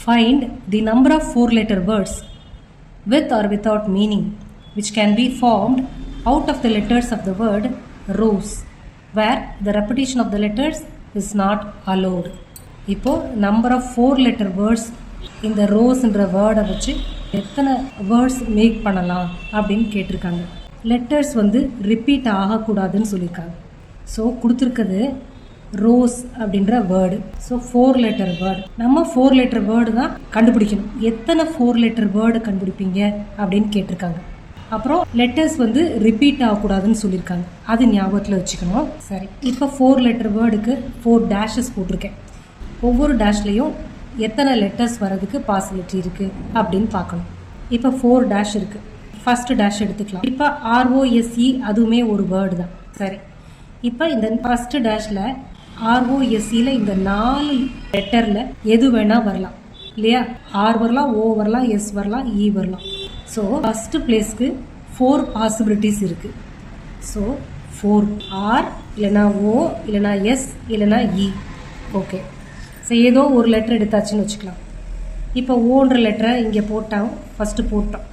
Find the number of 4-letter words with or without meaning which can be formed out of the letters of the word rose where the repetition of the letters is not allowed. இப்போ number of 4-letter words இந்த ரோஸ்ன்ற வேர்டை வச்சு எத்தனை words make பண்ணலாம் அப்படின்னு கேட்டிருக்காங்க. Letters வந்து repeat ஆகக்கூடாதுன்னு சொல்லியிருக்காங்க. ஸோ கொடுத்துருக்கிறது ரோஸ் அப்படின்ற வேர்டு. So 4-letter word. நம்ம 4-letter வேர்டு தான் கண்டுபிடிக்கணும். எத்தனை 4-letter வேர்டு கண்டுபிடிப்பீங்க அப்படின்னு கேட்டிருக்காங்க. அப்புறம் லெட்டர்ஸ் வந்து ரிப்பீட் ஆகக்கூடாதுன்னு சொல்லியிருக்காங்க. அது ஞாபகத்தில் வச்சுக்கணும். சரி, இப்போ 4-letter வேர்டுக்கு 4 டேஷஸ் போட்டிருக்கேன். ஒவ்வொரு டேஷ்லேயும் எத்தனை லெட்டர்ஸ் வர்றதுக்கு பாசிபிலிட்டி இருக்குது அப்படின்னு பார்க்கணும். இப்போ 4 டேஷ் இருக்குது. ஃபஸ்ட்டு டேஷ் எடுத்துக்கலாம். இப்போ ROSE அதுவுமே ஒரு வேர்டு தான். சரி, இப்போ இந்த ஃபஸ்ட்டு டேஷில் ROSEயில் இந்த 4 லெட்டரில் எது வேணால் வரலாம் இல்லையா? R வரலாம், O வரலாம், S வரலாம், E வரலாம். ஸோ ஃபஸ்ட்டு பிளேஸ்க்கு 4 பாசிபிலிட்டிஸ் இருக்குது. ஸோ 4 R இல்லைனா O இல்லைனா S இல்லைனா E. ஓகே, ஸோ ஏதோ ஒரு லெட்டர் எடுத்தாச்சுன்னு வச்சுக்கலாம். இப்போ ஓன்ற லெட்டரை இங்கே போட்டோம், ஃபஸ்ட்டு போட்டோம்.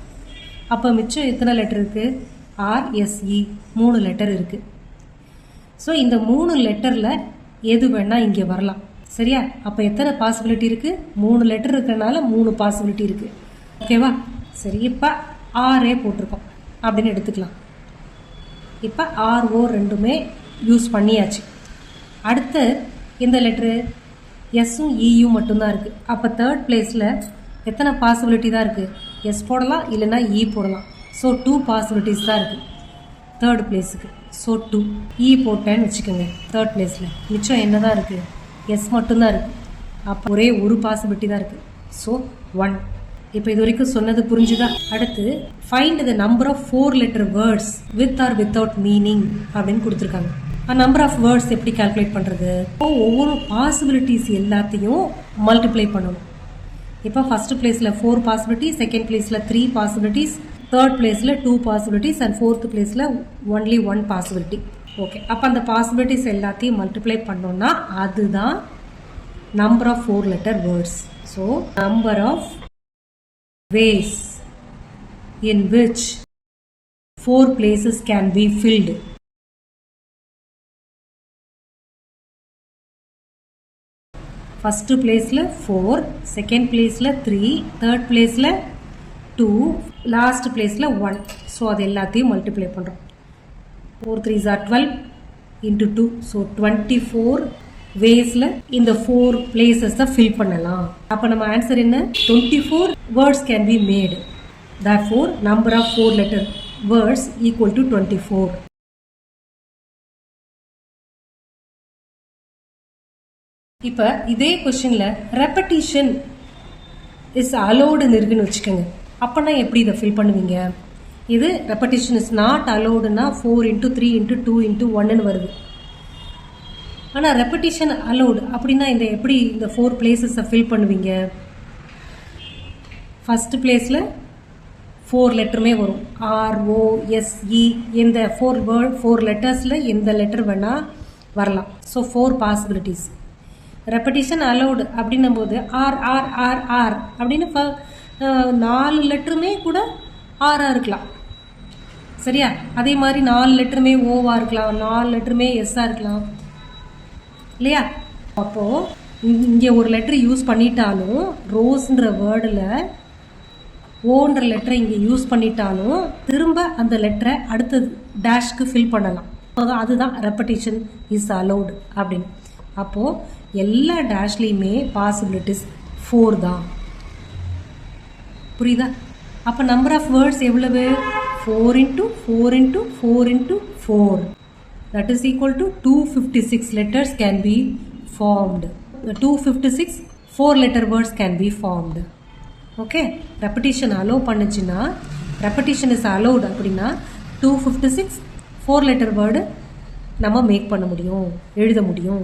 அப்போ மிச்சம் எத்தனை லெட்டர் இருக்குது? RSE 3 லெட்டர் இருக்குது. ஸோ இந்த 3 லெட்டரில் எது வேணால் இங்கே வரலாம். சரியா? அப்போ எத்தனை பாசிபிலிட்டி இருக்குது? 3 லெட்டர் இருக்கிறனால 3 பாசிபிலிட்டி இருக்குது. ஓகேவா? சரி, இப்போ RA போட்டிருக்கோம் அப்படின்னு எடுத்துக்கலாம். இப்போ RO ரெண்டுமே யூஸ் பண்ணியாச்சு. அடுத்து இந்த லெட்ரு எஸ்ஸும் இயும் மட்டும்தான் இருக்குது. அப்போ தேர்ட் பிளேஸில் எத்தனை பாசிபிலிட்டி தான் இருக்குது? எஸ் போடலாம் இல்லைன்னா இ போடலாம். ஸோ 2 பாசிபிலிட்டிஸ் தான் இருக்குது தேர்ட் பிளேஸுக்கு. ஸோ 2 இ போட்டேன்னு வச்சுக்கோங்க. தேர்ட் பிளேஸில் மிச்சம் என்ன தான் இருக்குது? எஸ் மட்டும்தான் இருக்குது. அப்போ ஒரே ஒரு பாசிபிலிட்டி தான் இருக்குது. ஸோ 1. இப்போ இது வரைக்கும் சொன்னது புரிஞ்சுதா? அடுத்து find the number of 4-letter words with or without meaning அப்படின்னு கொடுத்துருக்காங்க. நம்பர் ஆஃப் வேர்ட்ஸ் எப்படி கால்குலேட் பண்ணுறது? ஒவ்வொரு பாசிபிலிட்டிஸ் எல்லாத்தையும் மல்டிப்ளை பண்ணணும். இப்போ ஃபஸ்ட்டு பிளேஸில் 4 பாசிபிலிட்டி, செகண்ட் பிளேஸில் 3 பாசிபிலிட்டிஸ், தேர்ட் பிளேஸில் 2 பாசிபிலிட்டிஸ் அண்ட் ஃபோர்த் பிளேஸில் ஒன்லி 1 பாசிபிலிட்டி. ஓகே, அப்போ அந்த பாசிபிலிட்டிஸ் எல்லாத்தையும் மல்டிப்ளை பண்ணோன்னா அதுதான் number of 4-letter words. So number of ways in which 4 places can be filled. First placeல 4, second placeல 3, third placeல 2, last placeல 1. ஸோ அது எல்லாத்தையும் மல்டிப்ளை பண்ணுறோம். 4 3s are 12 into 2. ஸோ 24 வேஸில் இந்த 4 பிளேசஸை ஃபில் பண்ணலாம். அப்போ நம்ம ஆன்சர் என்ன? 24 words can be made. therefore number of 4-letter words equal to 24. இப்போ இதே கொஸ்டினில் ரெப்படிஷன் இஸ் அலோடுன்னு இருக்குன்னு வச்சுக்கோங்க. அப்போனா எப்படி இதை ஃபில் பண்ணுவீங்க? இது ரெப்படிஷன் இஸ் நாட் அலோடுன்னா 4 into 3 into 2 into 1ன்னு வருது. ஆனால் ரெப்படிஷன் அலோடு அப்படின்னா எப்படி இந்த 4 பிளேசஸை ஃபில் பண்ணுவீங்க? ஃபஸ்ட்டு பிளேஸில் 4 லெட்டருமே வரும். ROSE இந்த 4 லெட்டர்ஸில் எந்த லெட்டர் வேணால் வரலாம். So 4 possibilities. ரெப்படிஷன் அலோடு அப்படின்னும் போது RRRR அப்படின்னு 4 லெட்டருமே கூட ஆராக இருக்கலாம். சரியா? அதே மாதிரி 4 லெட்டருமே ஓவாக இருக்கலாம், 4 லெட்டருமே எஸ்ஸாக இருக்கலாம் இல்லையா? அப்போது இங்கே ஒரு லெட்டர் யூஸ் பண்ணிட்டாலும் ரோஸ்ன்ற வேர்டில் ஓன்ற லெட்டரை இங்கே யூஸ் பண்ணிட்டாலும் திரும்ப அந்த லெட்டரை அடுத்த டேஷ்க்கு ஃபில் பண்ணலாம். அதுதான் ரெப்படிஷன் இஸ் அலோடு அப்படின்னு. அப்போது எல்லா டேஷ்லேயுமே பாசிபிலிட்டிஸ் 4 தான். புரியுதா? அப்போ நம்பர் ஆஃப் வேர்ட்ஸ் எவ்வளவு? 4 into 4 into 4 into 4. That is equal to 256 letters can be formed. 256 4-letter words can be formed. Okay? Repetition allow பண்ணுச்சுன்னா repetition is allowed அப்படின்னா 256 4-letter word நம்ம மேக் பண்ண முடியும், எழுத முடியும்.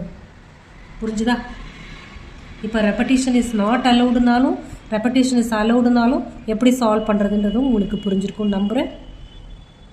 புரிஞ்சுதா? இப்போ ரெப்படிஷன் இஸ் நாட் அலௌடுனாலும் ரெப்படிஷன் இஸ் அலௌடுனாலும் எப்படி சால்வ் பண்ணுறதுன்றதும் உங்களுக்கு புரிஞ்சிருக்கும் நம்புகிறேன்.